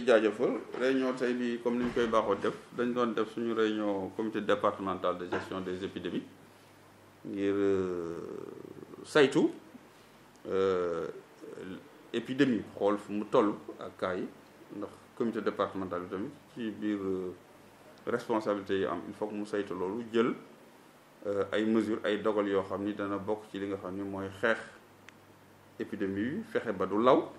jaajëfal réunion tey bi comme ni ñu koy baaxoo def dañ doon def suñu réunion comité départemental de gestion des épidémies ngir saytu épidémie xool fu mu toll ak cas yi ndax comité départemental bi tamit ci biir responsabilité yi am il faut que mu saytu loolu jël ay mesures ay dogal yoo xam ni dana bokk ci li nga xam ni mooy xeex épidémie bi fexe ba du law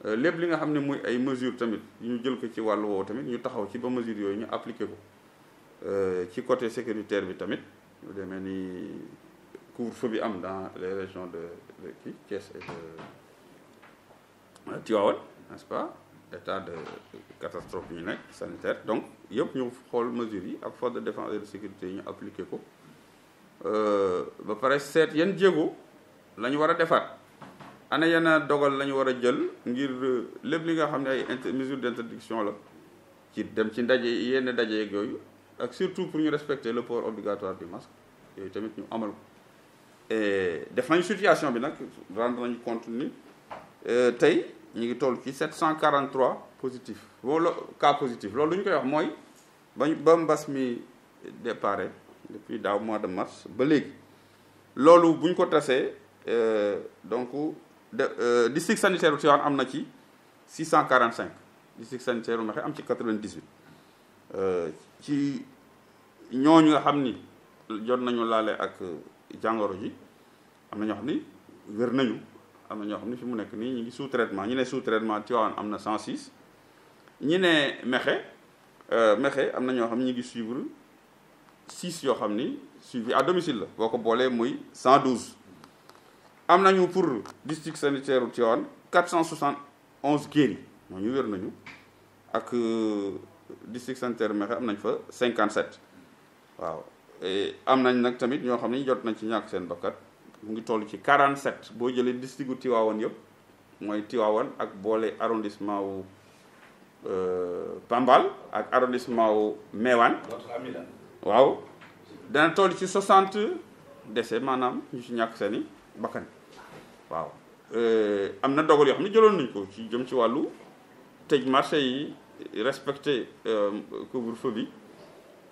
lépp li nga xam ne muy ay mesures tamit ñu jël ko ci wàllu woowu tamit ñu taxaw ci ba mesures yooyu ñu appliqué ko ci côté sécuritaire bi tamit lu demee ni couvre-feu bi am dans les régions de kii Thiès et de Tivaouane n'est-ce pas état de catastrophe bi ñu nekk sanitaire donc yëpp ñu xool mesures yi ak force de défense et de sécurité yi ñu appliqué ko ba pare seet yan jéego la ñu war a defaat ana yenn dogal la ñu war a jël ngir lépp li nga xam ne ay mesures d'interdiction la ci dem ci ndaje yenn ndaje yeeg yooyu ak surtout pour ñu respecter le port obligatoire du masque yooyu tamit ñu amal ko et def nañu situation bi nag rendre nañu compte ni tey ñu ngi toll ci 743 positifs wala cas positifs loolu lu ñu koy wax mooy ba mbas mi déparé depuis daaw mois de mars ba léegi loolu bu ñu ko tasee donc district sanitaire u Tivaouane am na ci 645 district sanitaire u Mekhe am ci 98 ci ñooñu nga xam ni jot nañu laale ak jàngoro ji am na ñoo xam ni wér nañu am na ñoo xam ni fi mu nekk nii ñu ngi sous traitement ñu ne sous traitement Tivaouane am na 106 ñi ne Mekhe am na ñoo xam ni ñu ngi suivre 6 yoo xam ni suivi à domicile la boo ko boolee muy 112 am nañu pour district sanitaire u Tivaouane 471 guéris ñooñu wér nañu ak district sanitaire Mekhe am nañ fa 57 waaw am nañ nag tamit ñoo xam ne jot nañ ci ñàkk seen bakkat mu ngi toll ci 47 boo jëlee district u Tivaouane yëpp mooy Tivaouane ak boole arrondissement wu Pambal ak arrondissement wu Mewane waaw dana toll ci 60 décès maanaam ñu ci ñàkk seeni bakkan waaw am na dogal yoo xam ne jëloon nañ ko ci jëm ci wàllu tëj marché yi respecté couvre-feu bi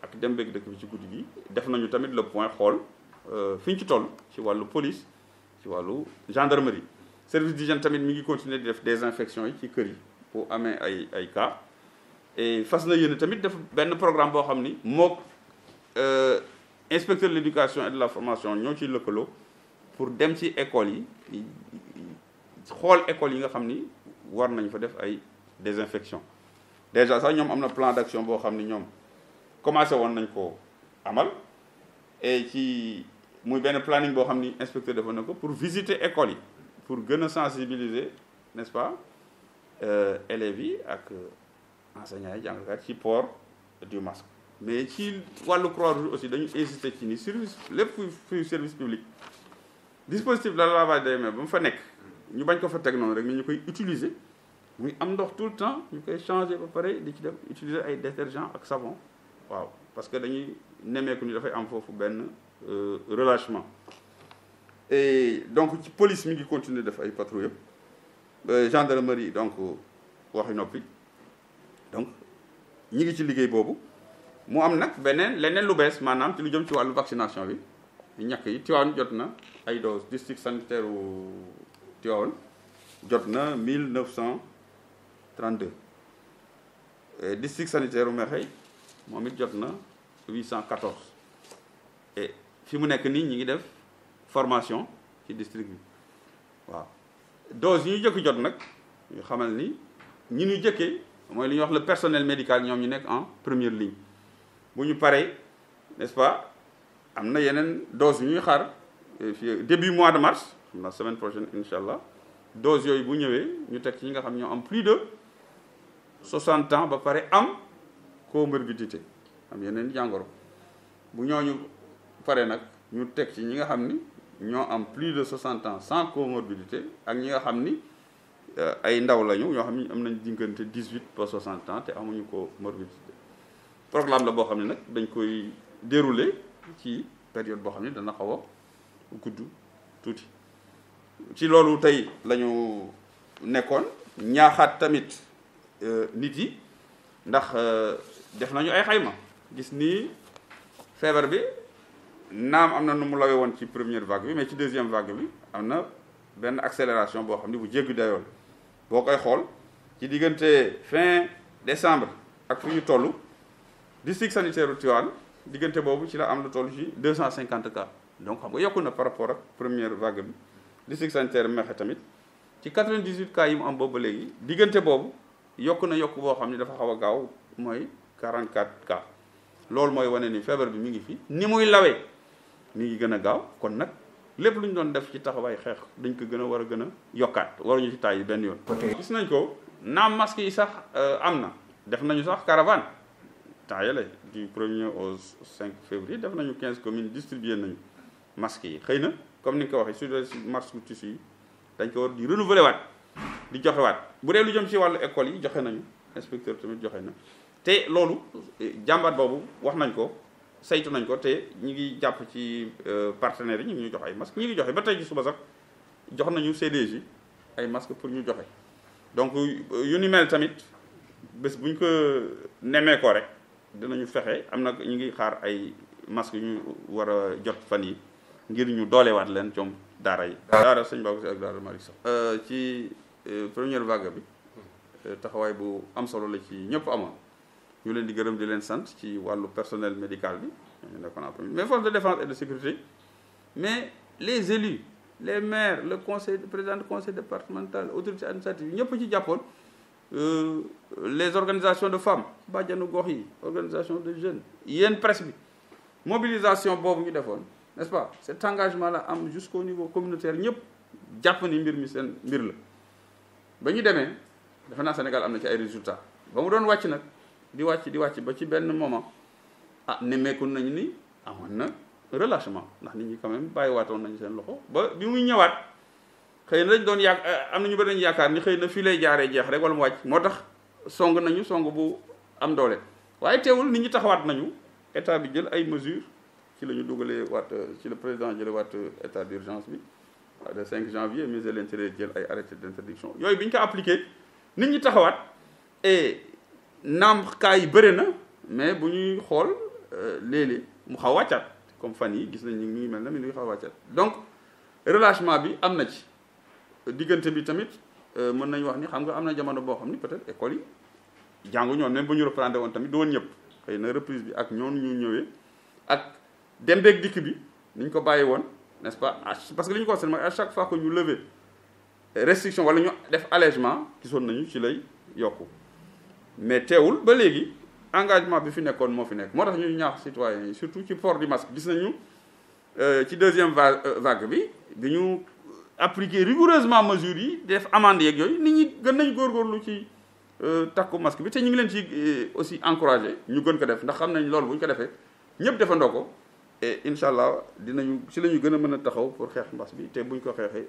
ak dem beeg dëkk bi ci guddi gi def nañu tamit le point xool fi ñu ci toll ci wàllu police ci wàllu gendarmerie service d'hygiène tamit mi ngi continuer di def désinfection yi ci kër yi bu amee ay cas et fas na yéene tamit def benn programme boo xam ni mook inspecteur de l'éducation et de la formation ñoo ciy lëkkaloo pour dem ci école yi xool école yi nga xam ni war nañ fa def ay désinfection déjà sax ñoom am na plan d'action boo xam ni ñoom commencé woon nañ ko amal et ci muy benn planning boo xam ni inspecteur defoon na ko pour visiter école yi pour gën a sensibiliser n'est-ce pas élèves yi ak enseignants yi jàngkat ci port du masque mais ci wàllu Croix-Rouge aussi dañu insister ci ni service lépp fuy service public dispositif de lavage des mains ba mu fa nekk ñu bañ ko fa teg noonu rek ni ñu koy utiliser muy am ndox tout le temps ñu koy changer ba pare di ci def utiliser ay détergent ak savon waaw parce que dañuy nemmeeku ni dafay am foofu benn relâchement et donc ci police mi ngi continuer def ay patrouille yëpp gendarmerie donc waxi noppi donc ñi ngi ci liggéey boobu mu am nag leneen lu bees maanaam ci lu jëm ci wàllu vaccination bi ñàkk yi Tivaouane jot na ay doses district sanitaire u Tivaouane jot na 1932 district sanitaire u Mekhe moom it jot na 814 et fi mu nekk nii ñi ngi def formation ci district bi waaw doses yi ñu jëkk jot nag ñu xamal ni ñi ñu jëkkee mooy li ñuy wax le personnel médical ñoom ñu nekk en première ligne bu ñu paree n'est-ce pas am na yeneen doses yu ñuy xaar fii début mois de mars xam na semaine prochaine incha allah doses yooyu bu ñëwee ñu teg ci ñi nga xam ñoo am plus de 60 ans ba pare am comorbidité am yeneen jàngoro bu ñooñu pare nag ñu teg ci ñi nga xam ni ñoo am plus de 60 ans sans comorbidité ak ñi nga xam ni ay ndaw lañu ñoo xam ni am nañ diggante 18 ba 60 ans te amuñu comorbidité programme la boo xam ne nag dañ koy dérouler ci période boo xam ne dana xaw a gudd tuuti ci loolu tey la ñu nekkoon ñaaxaat tamit nit yi ndax def nañu ay xayma gis ni feebar bi naam am na nu mu lawe woon ci première vague bi mais ci deuxième vague bi am na benn accélération boo xam ne bu jéggi dayoon boo koy xool ci diggante fin décembre ak fu ñu toll district sanitaire u Tivaouane diggante boobu ci la am lu toll ci 250 cas donc xam nga yokku na par rapport ak première vague bi district sanitaire Mekhe tamit ci 98 cas yi mu am boobu ba léegi diggante boobu yokk na yokk boo xam ne dafa xaw a gaaw mooy 44 cas loolu mooy wane ni feebar bi mi ngi fi ni muy lawee mi ngi gën a gaaw kon nag lépp lu ñu doon def ci taxawaay xeex dañ ko gën a war a gën a yokkaat waruñu ci tàyyi benn yoon. gis nañ ko naam masque yi sax am na def nañu sax caravane temps yële du 1er au 5 février def nañu 15 communes distribué nañu masque yi xëy na comme ni nga ko waxee sur marché tissu yi dañ ko war di renouveler waat di joxe waat bu dee lu jëm ci wàllu école yi joxe nañu inspecteur tamit joxe na te loolu jàmbaat boobu wax nañ ko saytu nañ ko te ñi ngi jàpp ci partenaires yi ñu ngi ñu jox ay masques ñi ngi joxe ba tey ci suba sax jox nañu CDJ ay masques pour ñu joxe donc yu ni mel tamit bés bu ñu ko nemmee ko rek dinañu fexe am na ñu ngi xaar ay masques yu ñu war a jot fan yi ngir ñu doolewaat leen coom daara yi. daara sëñ Babou Sy ak daara Malick Sow ci première vague bi taxawaay bu am solo la ci ñëpp amoon ñu leen di gërëm di leen sant ci wàllu personnel médical bi mais forces de défense et de sécurité mais les élus les maires le conseil président du conseil départemental autorité administrative ñëpp ci jàppoon les organisations de femmes bàjjanu gox yi organisation de jeunes yéen presse bi mobilisation boobu ñu defoon n'est-ce pas cet engagement là am jusqu'au niveau communautaire ñëpp jàpp ni mbir mi seen mbir la ba ñu demee defe naa Sénégal am na ci ay résultats ba mu doon wàcc nag di wàcc ba ci benn moment nemmeeku nañu ni amoon na relâchement ndax nit ñi quand même bàyyiwaatoon nañu seen loxo ba bi muy ñëwaat xëy na dañ doon am na ñu bëri nañu yaakaar ni xëy na fii lay jaaree jeex rek wala mu wàcc moo tax song nañu song bu am doole waaye teewul nit ñi taxawaat nañu état bi jël ay mesures ci la ñu dugalee waat ci le président jëlee waat état d'urgence bi le 5 janvier ministre de l'intérieur jël ay arrêté d'interdiction yooyu bi ñu ko appliqué nit ñi taxawaat et naam cas yi bëri na mais bu ñuy xool léeg-léeg mu xaw a wàccaat comme fan yi gis nañ ni mi ngi mel na mi ngi xaw a wàccaat donc relâchement bi am na ci diggante bi tamit mën nañu wax ni xam nga am na jamono boo xam ni peut-être école yi jàngu ñoon même bu ñu reprendre woon tamit du woon ñëpp xëy na reprise bi ak ñoon ñu ñëwee ak dem beeg dikk bi ni ñu ko bàyyi woon n'est-ce pas parce que li ñu ko wax mooy à chaque fois que ñu lever restriction wala ñu def allègement gisoon nañu ci lay yokku mais teewul ba léegi engagement bi fi nekkoon moo fi nekk moo tax ñu ñaax citoyens yi surtout ci port du masque gis nañu ci deuxième vague bi ñu appliquer rigoureusement mesures yi def amende yeeg yooyu nit ñi gën nañ góorgóorlu ci takku masque bi te ñu ngi leen ci aussi encouragé ñu gën ko def ndax xam nañ loolu bu ñu ko defee ñëpp defandoo ko et incha allah dinañu ci la ñu gën a mën a taxaw pour xeex mbas bi te buñ ko xeexee